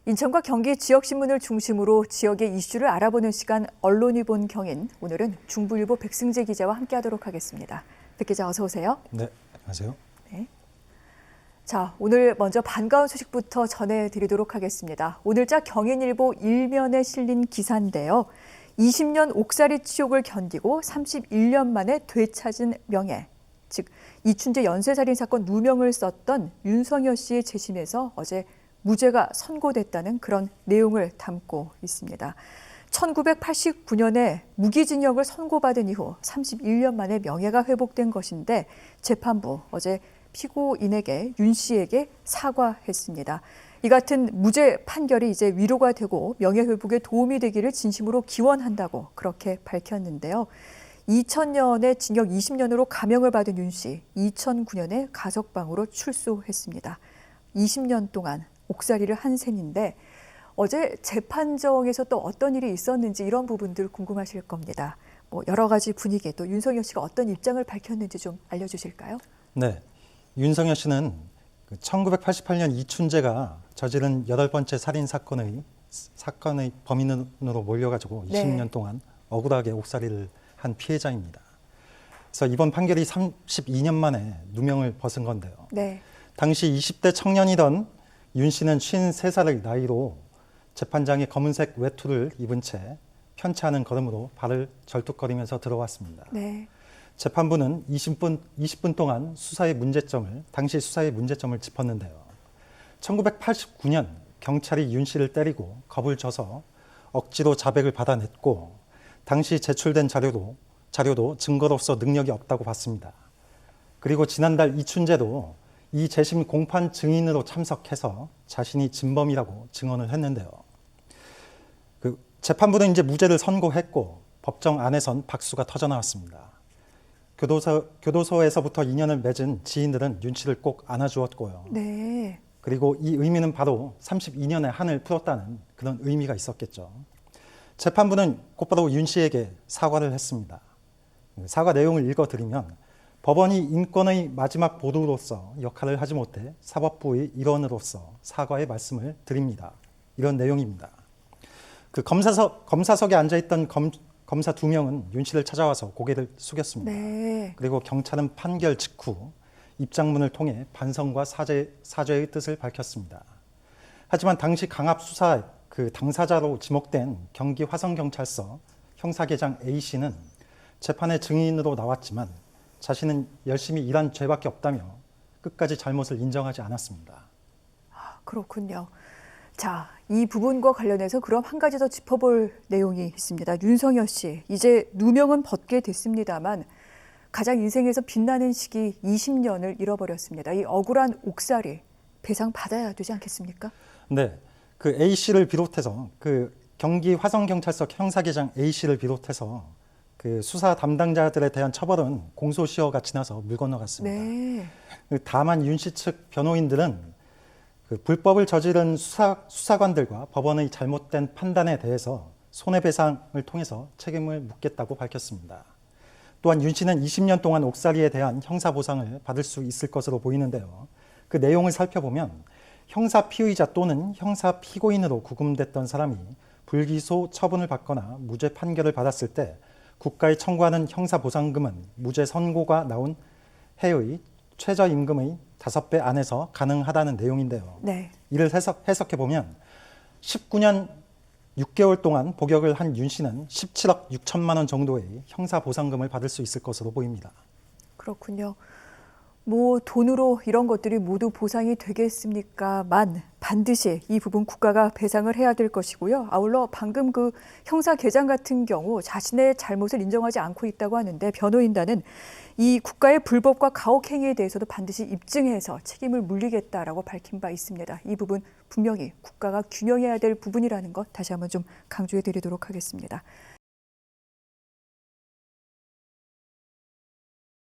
인천과 경기 지역신문을 중심으로 지역의 이슈를 알아보는 시간 언론이 본 경인. 오늘은 중부일보 백승재 기자와 함께하도록 하겠습니다. 백 기자 어서 오세요. 네, 안녕하세요. 네. 자, 오늘 먼저 반가운 소식부터 전해드리도록 하겠습니다. 오늘자 경인일보 일면에 실린 기사인데요. 20년 옥살이 치욕을 견디고 31년 만에 되찾은 명예. 즉 이춘재 연쇄살인 사건 누명을 썼던 윤석열 씨의 재심에서 어제 무죄가 선고됐다는 그런 내용을 담고 있습니다. 1989년에 무기징역을 선고받은 이후 31년 만에 명예가 회복된 것인데 재판부 어제 피고인에게 윤 씨에게 사과했습니다. 이 같은 무죄 판결이 이제 위로가 되고 명예 회복에 도움이 되기를 진심으로 기원한다고 그렇게 밝혔는데요. 2000년에 징역 20년으로 감형을 받은 윤 씨, 2009년에 가석방으로 출소했습니다. 20년 동안 옥살이를 한 셈인데 어제 재판정에서 또 어떤 일이 있었는지 이런 부분들 궁금하실 겁니다. 여러 가지 분위기 또 윤석열 씨가 어떤 입장을 밝혔는지 좀 알려주실까요? 네, 윤석열 씨는 1988년 이춘재가 저지른 8번째 살인 사건의 범인으로 몰려가지고 20년 동안 억울하게 옥살이를 한 피해자입니다. 그래서 이번 판결이 32년 만에 누명을 벗은 건데요. 네. 당시 20대 청년이던 윤 씨는 53살의 나이로 재판장에 검은색 외투를 입은 채 편치 않은 걸음으로 발을 절뚝거리면서 들어왔습니다. 네. 재판부는 20분 동안 당시 수사의 문제점을 짚었는데요. 1989년 경찰이 윤 씨를 때리고 겁을 줘서 억지로 자백을 받아냈고 당시 제출된 자료도 증거로서 능력이 없다고 봤습니다. 그리고 지난달 이춘재도 이 재심 공판 증인으로 참석해서 자신이 진범이라고 증언을 했는데요. 재판부는 이제 무죄를 선고했고 법정 안에선 박수가 터져나왔습니다. 교도소에서부터 인연을 맺은 지인들은 윤 씨를 꼭 안아주었고요. 네. 그리고 이 의미는 바로 32년의 한을 풀었다는 그런 의미가 있었겠죠. 재판부는 곧바로 윤 씨에게 사과를 했습니다. 사과 내용을 읽어드리면 법원이 인권의 마지막 보루로서 역할을 하지 못해 사법부의 일원으로서 사과의 말씀을 드립니다. 이런 내용입니다. 검사석에 앉아있던 검사 2명은 윤 씨를 찾아와서 고개를 숙였습니다. 네. 그리고 경찰은 판결 직후 입장문을 통해 반성과 사죄의 뜻을 밝혔습니다. 하지만 당시 강압 수사 당사자로 지목된 경기 화성경찰서 형사계장 A씨는 재판의 증인으로 나왔지만 자신은 열심히 일한 죄밖에 없다며 끝까지 잘못을 인정하지 않았습니다. 그렇군요. 자, 이 부분과 관련해서 그럼 한 가지 더 짚어볼 내용이 있습니다. 윤석열 씨, 이제 누명은 벗게 됐습니다만 가장 인생에서 빛나는 시기 20년을 잃어버렸습니다. 이 억울한 옥살이 배상 받아야 되지 않겠습니까? 네, A씨를 비롯해서 경기 화성경찰서 형사계장 A씨를 비롯해서 수사 담당자들에 대한 처벌은 공소시효가 지나서 물 건너갔습니다. 네. 다만 윤 씨 측 변호인들은 불법을 저지른 수사관들과 법원의 잘못된 판단에 대해서 손해배상을 통해서 책임을 묻겠다고 밝혔습니다. 또한 윤 씨는 20년 동안 옥살이에 대한 형사보상을 받을 수 있을 것으로 보이는데요. 그 내용을 살펴보면 형사 피의자 또는 형사 피고인으로 구금됐던 사람이 불기소 처분을 받거나 무죄 판결을 받았을 때 국가에 청구하는 형사보상금은 무죄 선고가 나온 해의 최저임금의 5배 안에서 가능하다는 내용인데요. 네. 이를 해석해보면 19년 6개월 동안 복역을 한 윤 씨는 17억 6천만 원 정도의 형사보상금을 받을 수 있을 것으로 보입니다. 그렇군요. 돈으로 이런 것들이 모두 보상이 되겠습니까만 반드시 이 부분 국가가 배상을 해야 될 것이고요. 아울러 방금 형사계장 같은 경우 자신의 잘못을 인정하지 않고 있다고 하는데 변호인단은 이 국가의 불법과 가혹행위에 대해서도 반드시 입증해서 책임을 물리겠다라고 밝힌 바 있습니다. 이 부분 분명히 국가가 규명해야 될 부분이라는 것 다시 한번 좀 강조해 드리도록 하겠습니다.